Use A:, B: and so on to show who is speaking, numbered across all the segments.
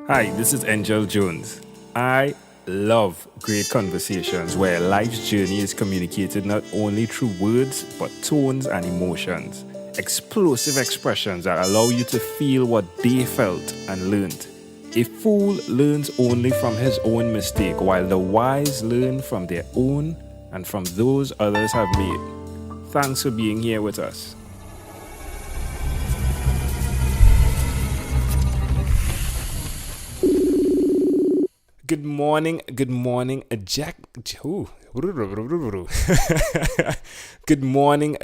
A: Hi, this is Angel Jones. I love great conversations where life's journey is communicated not only through words, but tones and emotions. Explosive expressions that allow you to feel what they felt and learned. A fool learns only from his own mistake, while the wise learn from their own and from those others have made. Thanks for being here with us. Good morning, Jack. Ooh. Good morning,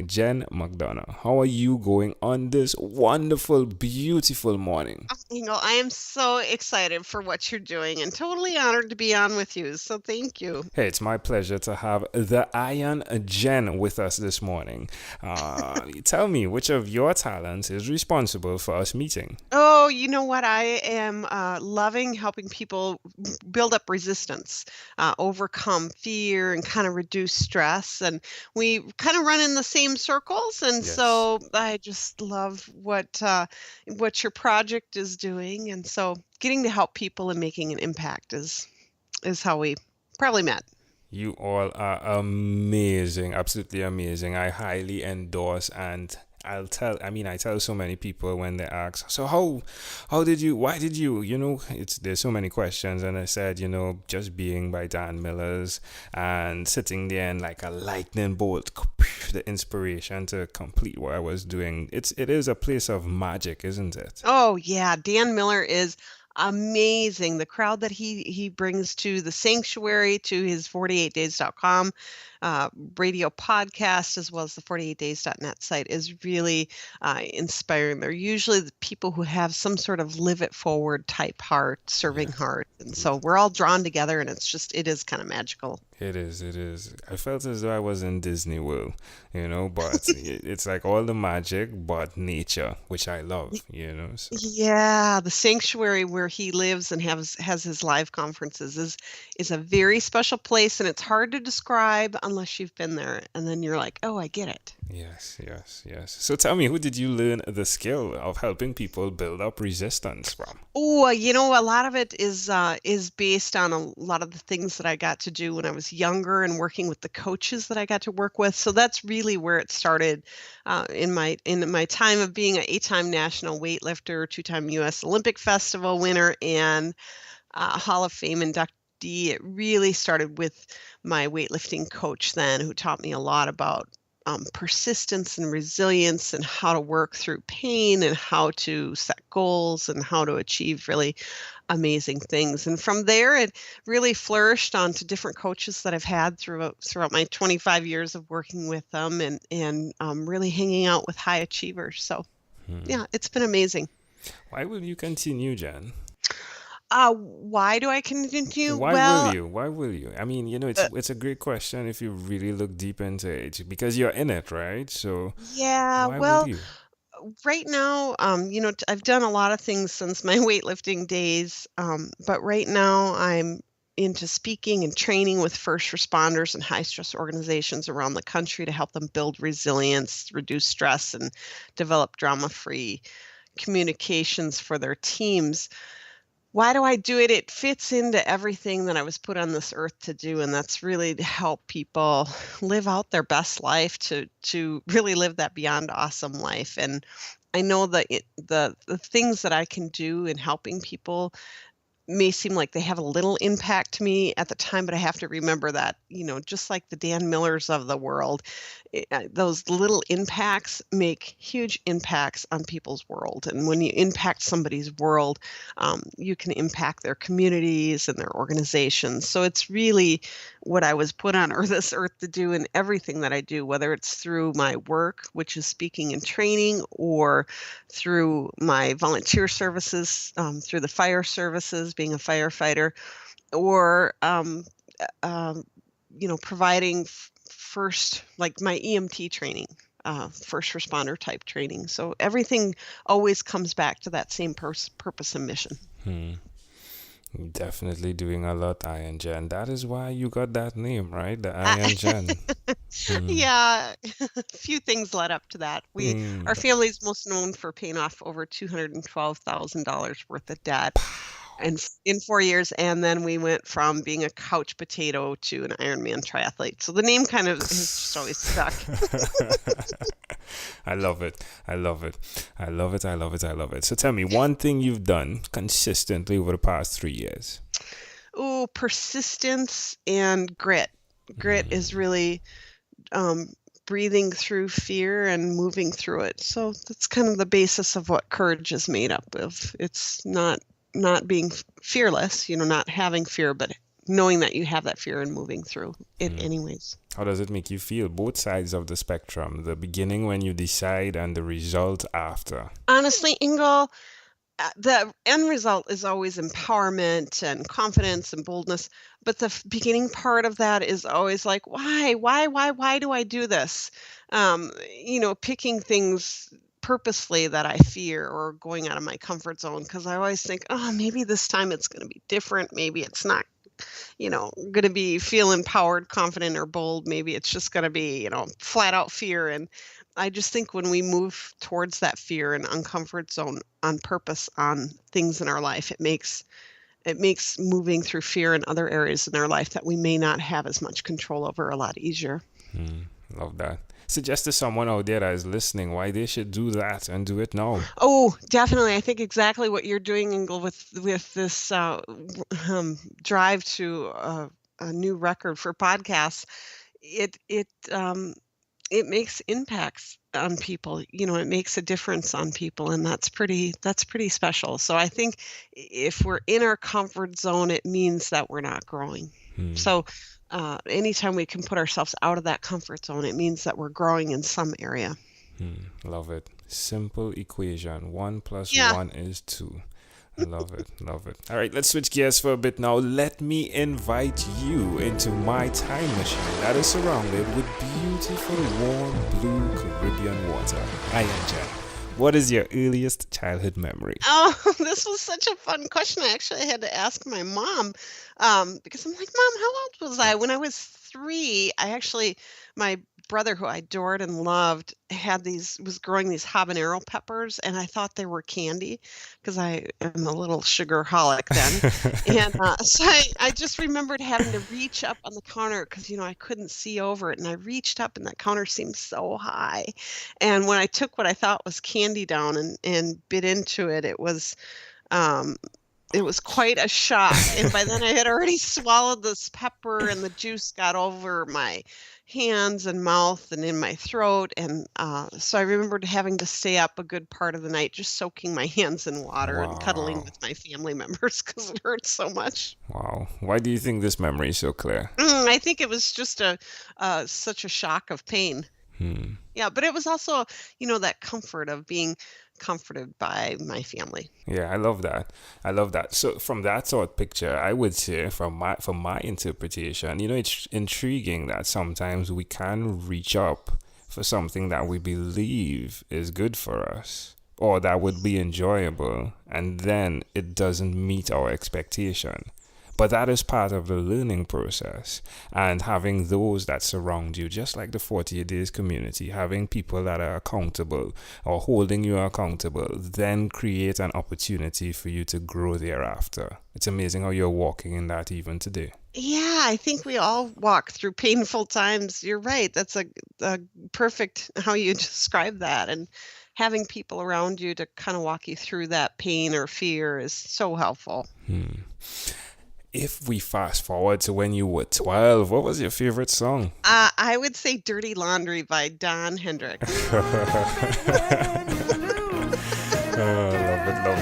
A: Jen McDonough. How are you going on this wonderful, beautiful morning?
B: Engel, I am so excited for what you're doing and totally honored to be on with you. So thank you.
A: Hey, it's my pleasure to have the Iron Jen with us this morning. Tell me, which of your talents is responsible for us meeting?
B: Oh, you know what? I am loving helping people build up resistance, overcome fear, and kind of reduce stress. And we kind of run in the same circles. And
A: Yes.
B: so I just love what your project is doing. And so getting to help people and making an impact is how we probably met.
A: You all are amazing, absolutely amazing. I highly endorse and I tell so many people when they ask, so how did you, why did you, there's so many questions. And I said, just being by Dan Miller's and sitting there and like a lightning bolt, the inspiration to complete what I was doing. It is a place of magic, isn't it?
B: Oh, yeah, Dan Miller is amazing. The crowd that he brings to the sanctuary, to his 48days.com radio podcast, as well as the 48days.net site, is really inspiring. They're usually the people who have some sort of live it forward type heart, serving
A: Yeah.
B: heart. And so we're all drawn together, and it is kind of magical.
A: It is, it is. I felt as though I was in Disney World, but it's like all the magic, but nature, which I love, So,
B: Yeah, the sanctuary where he lives and has his live conferences is a very special place, and it's hard to describe unless you've been there, and then you're like, "Oh, I get it."
A: yes, yes, yes. So tell me, who did you learn the skill of helping people build up resistance from?
B: Oh, a lot of it is based on a lot of the things that I got to do when I was younger and working with the coaches that I got to work with. So that's really where it started in my time of being an 8-time national weightlifter, 2-time U.S. Olympic Festival winner, and Hall of Fame inductee. It really started with my weightlifting coach then, who taught me a lot about persistence and resilience and how to work through pain and how to set goals and how to achieve really amazing things. And from there, it really flourished onto different coaches that I've had throughout my 25 years of working with them and really hanging out with high achievers. So yeah, it's been amazing.
A: Why will you continue, Jan?
B: Why do I continue?
A: Why will
B: Well,
A: you? Why will you? I mean,
B: uh,
A: it's a great question if you really look deep into it because you're in it, right? So
B: yeah,
A: why will
B: well,
A: you?
B: right now, I've done a lot of things since my weightlifting days, but right now I'm into speaking and training with first responders and high stress organizations around the country to help them build resilience, reduce stress, and develop drama-free communications for their teams. Why do I do it? It fits into everything that I was put on this earth to do, and that's really to help people live out their best life, to really live that beyond awesome life. And I know that the things that I can do in helping people may seem like they have a little impact to me at the time, but I have to remember that, just like the Dan Millers of the world, those little impacts make huge impacts on people's world. And when you impact somebody's world, you can impact their communities and their organizations. So it's really what I was put on this earth to do in everything that I do, whether it's through my work, which is speaking and training, or through my volunteer services, through the fire services, being a firefighter, or providing first, like my EMT training, first responder type training. So everything always comes back to that same purpose and mission.
A: Hmm. Definitely doing a lot, Iron Jen. That is why you got that name, right? The
B: I,
A: Iron Jen. Hmm.
B: yeah, a few things led up to that. Our
A: Mm.
B: family's most known for paying off over $212,000 worth of debt in 4 years, and then we went from being a couch potato to an Ironman triathlete. So the name kind of has just always stuck.
A: I love it. I love it. I love it. I love it. I love it. So tell me one thing you've done consistently over the past 3 years.
B: Oh, persistence and grit. Grit is really breathing through fear and moving through it. So that's kind of the basis of what courage is made up of. It's not being fearless, not having fear, but knowing that you have that fear and moving through it anyways.
A: How does it make you feel? Both sides of the spectrum, the beginning when you decide and the result after.
B: Honestly, Ingo, the end result is always empowerment and confidence and boldness, but the beginning part of that is always like, why do I do this? Picking things purposely that I fear or going out of my comfort zone, because I always think, oh, maybe this time it's going to be different. Maybe it's not, going to be feel empowered, confident, or bold. Maybe it's just going to be, flat out fear. And I just think when we move towards that fear and uncomfort zone on purpose on things in our life, it makes moving through fear in other areas in our life that we may not have as much control over a lot easier.
A: Love that. Suggest to someone out there that is listening why they should do that and do it now.
B: Oh, definitely. I think exactly what you're doing, Ingle, with this drive to a new record for podcasts. It makes impacts on people. It makes a difference on people, and that's pretty special. So I think if we're in our comfort zone, it means that we're not growing. So anytime we can put ourselves out of that comfort zone, it means that we're growing in some area.
A: Love it. Simple equation. 1 + 1 is 2. I love it. Love it. All right, let's switch gears for a bit now. Let me invite you into my time machine that is surrounded with beautiful, warm, blue Caribbean water. Iron Jen, what is your earliest childhood memory?
B: Oh, this was such a fun question. I actually had to ask my mom because I'm like, Mom, how old was I? When I was 3, my brother, who I adored and loved, was growing these habanero peppers, and I thought they were candy because I am a little sugarholic then. And so I just remembered having to reach up on the counter because, I couldn't see over it. And I reached up and that counter seemed so high. And when I took what I thought was candy down and bit into it, it was quite a shock. And by then I had already swallowed this pepper and the juice got over my hands and mouth and in my throat. And so I remembered having to stay up a good part of the night, just soaking my hands in water and cuddling with my family members because it hurt so much.
A: Wow. Why do you think this memory is so clear?
B: I think it was just such a shock of pain. Yeah, but it was also, that comfort of being comforted by my family.
A: Yeah, I love that. I love that. So from that sort of picture, I would say from my interpretation, it's intriguing that sometimes we can reach up for something that we believe is good for us or that would be enjoyable, and then it doesn't meet our expectation. But that is part of the learning process, and having those that surround you, just like the 48 Days community, having people that are accountable or holding you accountable, then create an opportunity for you to grow thereafter. It's amazing how you're walking in that even today.
B: Yeah, I think we all walk through painful times. You're right. That's a perfect how you describe that. And having people around you to kind of walk you through that pain or fear is so helpful.
A: If we fast forward to when you were 12, what was your favorite song?
B: I would say Dirty Laundry by Don Hendricks.
A: Love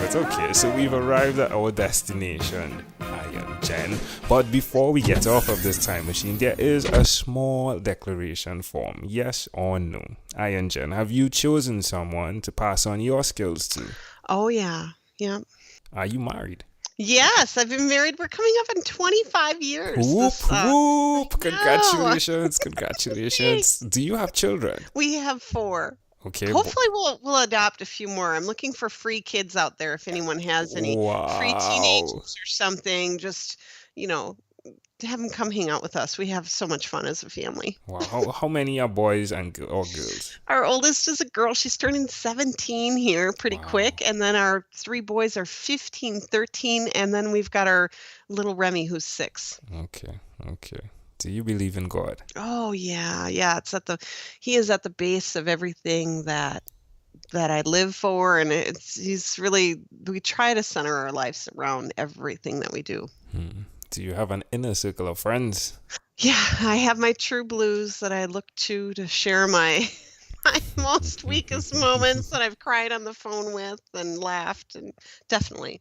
A: it. Okay, so we've arrived at our destination, Iron Jen. But before we get off of this time machine, there is a small declaration form. Yes or no? Iron Jen, have you chosen someone to pass on your skills to?
B: Oh, yeah. Yeah.
A: Are you married?
B: Yes, I've been married. We're coming up in 25 years.
A: Whoop, whoop. Congratulations. Congratulations. Do you have children?
B: We have 4.
A: Okay.
B: Hopefully we'll adopt a few more. I'm looking for free kids out there if anyone has any free
A: Wow.
B: teenagers or something, just, you know, to have them come hang out with us. We have so much fun as a family.
A: Wow. How many are boys or girls?
B: Our oldest is a girl. She's turning 17 here pretty
A: Wow.
B: quick. And then our 3 boys are 15, 13, and then we've got our little Remy who's 6.
A: Okay. Okay. Do you believe in God?
B: Oh yeah, yeah. He is at the base of everything that I live for, and he's really, we try to center our lives around everything that we do.
A: Do you have an inner circle of friends?
B: Yeah, I have my true blues that I look to share my my most weakest moments that I've cried on the phone with and laughed, and definitely.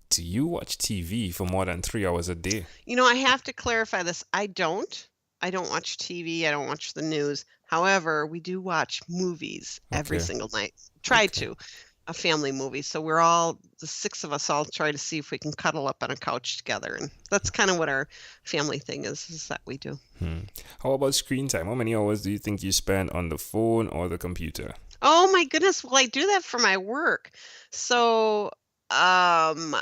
A: Do you watch TV for more than 3 hours a day?
B: I have to clarify this. I don't. I don't watch TV. I don't watch the news. However, we do watch movies every
A: Okay.
B: single night. Try
A: Okay.
B: to. A family movie. So we're all, the 6 of us all try to see if we can cuddle up on a couch together. And that's kind of what our family thing is that we do.
A: How about screen time? How many hours do you think you spend on the phone or the computer?
B: Oh my goodness. Well, I do that for my work. So I'm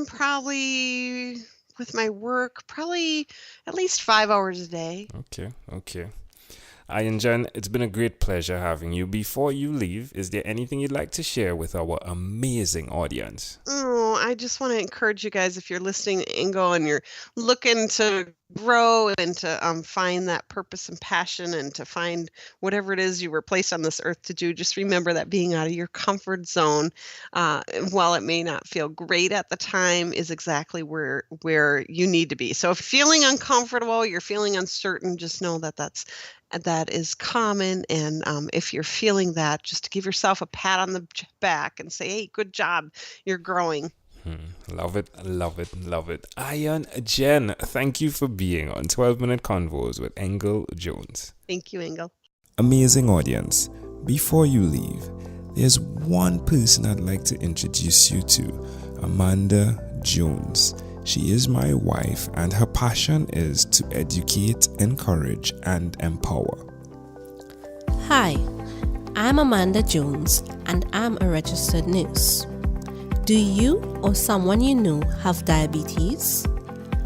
B: probably, with my work, probably at least 5 hours a day.
A: Okay. Okay. Ian Jen, it's been a great pleasure having you. Before you leave, is there anything you'd like to share with our amazing audience?
B: Oh, I just want to encourage you guys, if you're listening to Ingo and you're looking to grow and to find that purpose and passion and to find whatever it is you were placed on this earth to do, just remember that being out of your comfort zone, while it may not feel great at the time, is exactly where you need to be. So if you're feeling uncomfortable, you're feeling uncertain, just know that that is common. And if you're feeling that, just give yourself a pat on the back and say, hey, good job, you're growing.
A: Love it, love it, love it. Ian Jen, thank you for being on 12-Minute Convos with Engel Jones.
B: Thank you, Engel.
A: Amazing audience, before you leave, there's one person I'd like to introduce you to, Amanda Jones. She is my wife, and her passion is to educate, encourage, and empower.
C: Hi, I'm Amanda Jones, and I'm a registered nurse. Do you or someone you know have diabetes?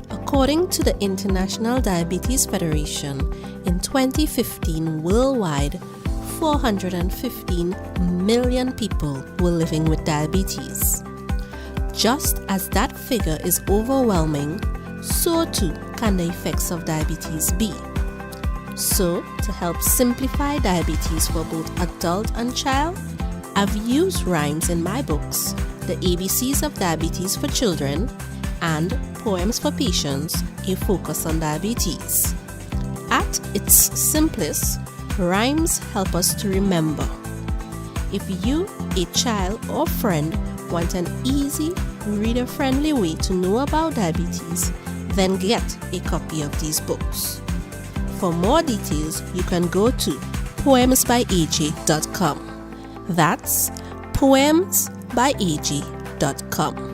C: According to the International Diabetes Federation, in 2015 worldwide, 415 million people were living with diabetes. Just as that figure is overwhelming, so too can the effects of diabetes be. So, to help simplify diabetes for both adult and child, I've used rhymes in my books, The ABCs of Diabetes for Children and Poems for Patients, A Focus on Diabetes. At its simplest, rhymes help us to remember. If you, a child or friend, want an easy, reader-friendly way to know about diabetes, then get a copy of these books. For more details, you can go to poemsbyaj.com. That's poemsbyaj.com.